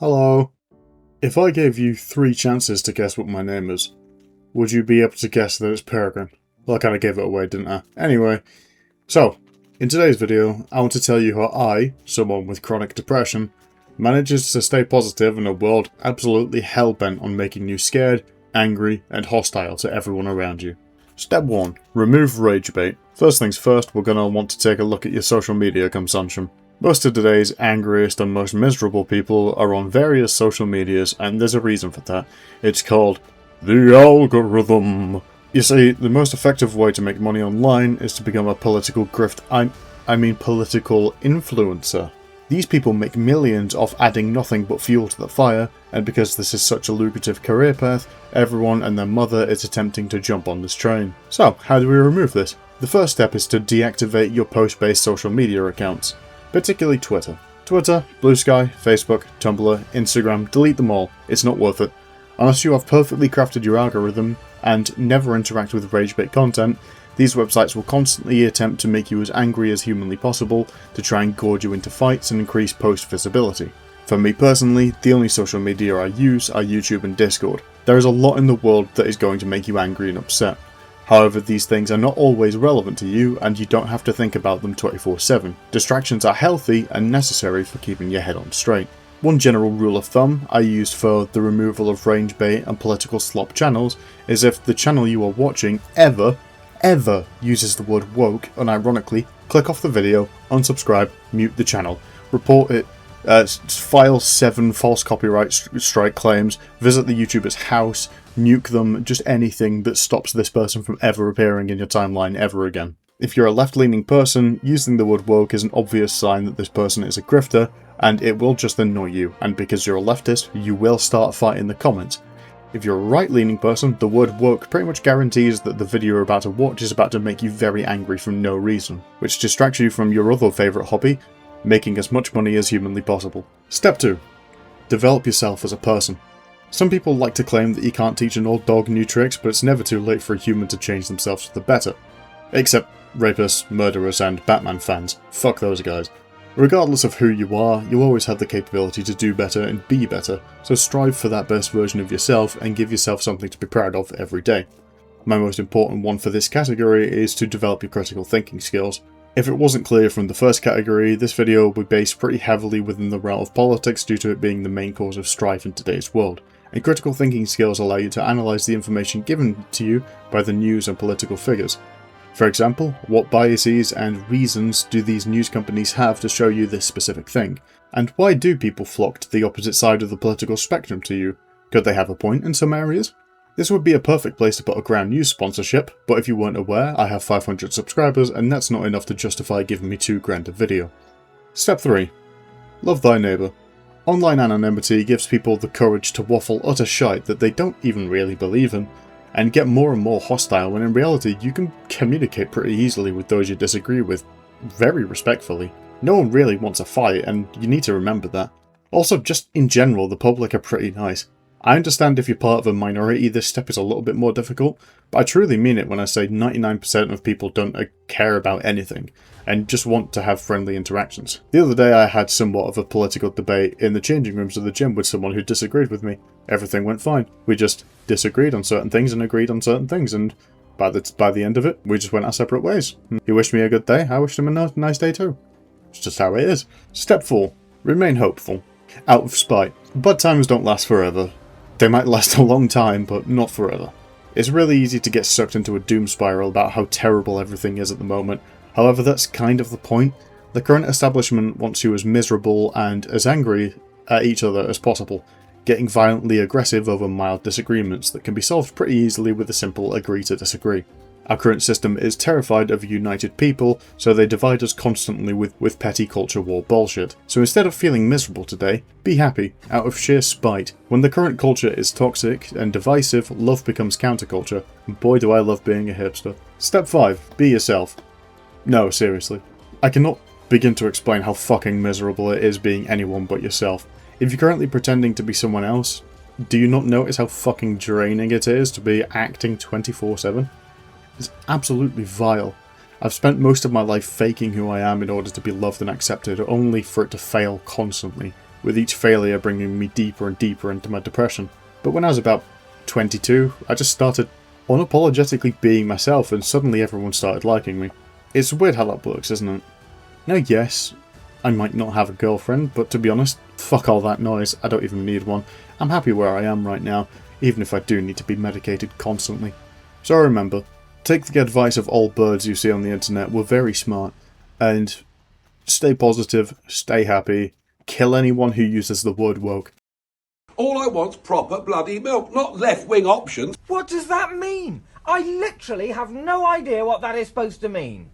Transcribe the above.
Hello. If I gave you 3 chances to guess what my name is, would you be able to guess that it's Peregrine? Well, I kind of gave it away, didn't I? Anyway, so, in today's video, I want to tell you how I, someone with chronic depression, manages to stay positive in a world absolutely hell-bent on making you scared, angry, and hostile to everyone around you. Step 1. Remove rage bait. First things first, we're going to want to take a look at your social media consumption. Most of today's angriest and most miserable people are on various social medias, and there's a reason for that. It's called the algorithm. You see, the most effective way to make money online is to become a political I mean political influencer. These people make millions off adding nothing but fuel to the fire, and because this is such a lucrative career path, everyone and their mother is attempting to jump on this train. So, how do we remove this? The first step is to deactivate your post-based social media accounts, particularly Twitter. Twitter, Blue Sky, Facebook, Tumblr, Instagram, delete them all. It's not worth it. Unless you have perfectly crafted your algorithm and never interact with rage-bait content, these websites will constantly attempt to make you as angry as humanly possible to try and gorge you into fights and increase post visibility. For me personally, the only social media I use are YouTube and Discord. There is a lot in the world that is going to make you angry and upset. However, these things are not always relevant to you, and you don't have to think about them 24/7. Distractions are healthy and necessary for keeping your head on straight. One general rule of thumb I use for the removal of rage bait and political slop channels is if the channel you are watching ever uses the word woke unironically, click off the video, unsubscribe, mute the channel, report it, file 7 false copyright strike claims, visit the YouTuber's house, nuke them, just anything that stops this person from ever appearing in your timeline ever again. If you're a left-leaning person, using the word woke is an obvious sign that this person is a grifter, and it will just annoy you, and because you're a leftist, you will start a fight in the comments. If you're a right-leaning person, the word woke pretty much guarantees that the video you're about to watch is about to make you very angry for no reason, which distracts you from your other favourite hobby, making as much money as humanly possible. Step 2. Develop yourself as a person. Some people like to claim that you can't teach an old dog new tricks, but it's never too late for a human to change themselves for the better. Except rapists, murderers, and Batman fans. Fuck those guys. Regardless of who you are, you always have the capability to do better and be better, so strive for that best version of yourself and give yourself something to be proud of every day. My most important one for this category is to develop your critical thinking skills. If it wasn't clear from the first category, this video will be based pretty heavily within the realm of politics due to it being the main cause of strife in today's world, and critical thinking skills allow you to analyse the information given to you by the news and political figures. For example, what biases and reasons do these news companies have to show you this specific thing? And why do people flock to the opposite side of the political spectrum to you? Could they have a point in some areas? This would be a perfect place to put a Ground News sponsorship, but if you weren't aware, I have 500 subscribers and that's not enough to justify giving me $2 a video. Step 3. Love thy neighbour. Online anonymity gives people the courage to waffle utter shite that they don't even really believe in, and get more and more hostile when in reality you can communicate pretty easily with those you disagree with, very respectfully. No one really wants a fight, and you need to remember that. Also, just in general, the public are pretty nice. I understand if you're part of a minority this step is a little bit more difficult, but I truly mean it when I say 99% of people don't care about anything, and just want to have friendly interactions. The other day I had somewhat of a political debate in the changing rooms of the gym with someone who disagreed with me. Everything went fine. We just disagreed on certain things and agreed on certain things, and by the end of it, we just went our separate ways. He wished me a good day, I wished him a nice day too. It's just how it is. Step 4. Remain hopeful. Out of spite. Bad times don't last forever. They might last a long time, but not forever. It's really easy to get sucked into a doom spiral about how terrible everything is at the moment. However, that's kind of the point. The current establishment wants you as miserable and as angry at each other as possible, getting violently aggressive over mild disagreements that can be solved pretty easily with a simple agree to disagree. Our current system is terrified of a united people, so they divide us constantly with petty culture war bullshit. So instead of feeling miserable today, be happy, out of sheer spite. When the current culture is toxic and divisive, love becomes counterculture, and boy do I love being a hipster. Step 5. Be yourself. No, seriously. I cannot begin to explain how fucking miserable it is being anyone but yourself. If you're currently pretending to be someone else, do you not notice how fucking draining it is to be acting 24/7? It's absolutely vile. I've spent most of my life faking who I am in order to be loved and accepted, only for it to fail constantly. with each failure bringing me deeper and deeper into my depression. But when I was about 22, I just started unapologetically being myself and suddenly everyone started liking me. It's weird how that works, isn't it? Now yes, I might not have a girlfriend, but to be honest, fuck all that noise, I don't even need one. I'm happy where I am right now, even if I do need to be medicated constantly. So remember, take the advice of all birds you see on the internet, we're very smart, and stay positive, stay happy, kill anyone who uses the word woke. All I want's proper bloody milk, not left-wing options. What does that mean? I literally have no idea what that is supposed to mean.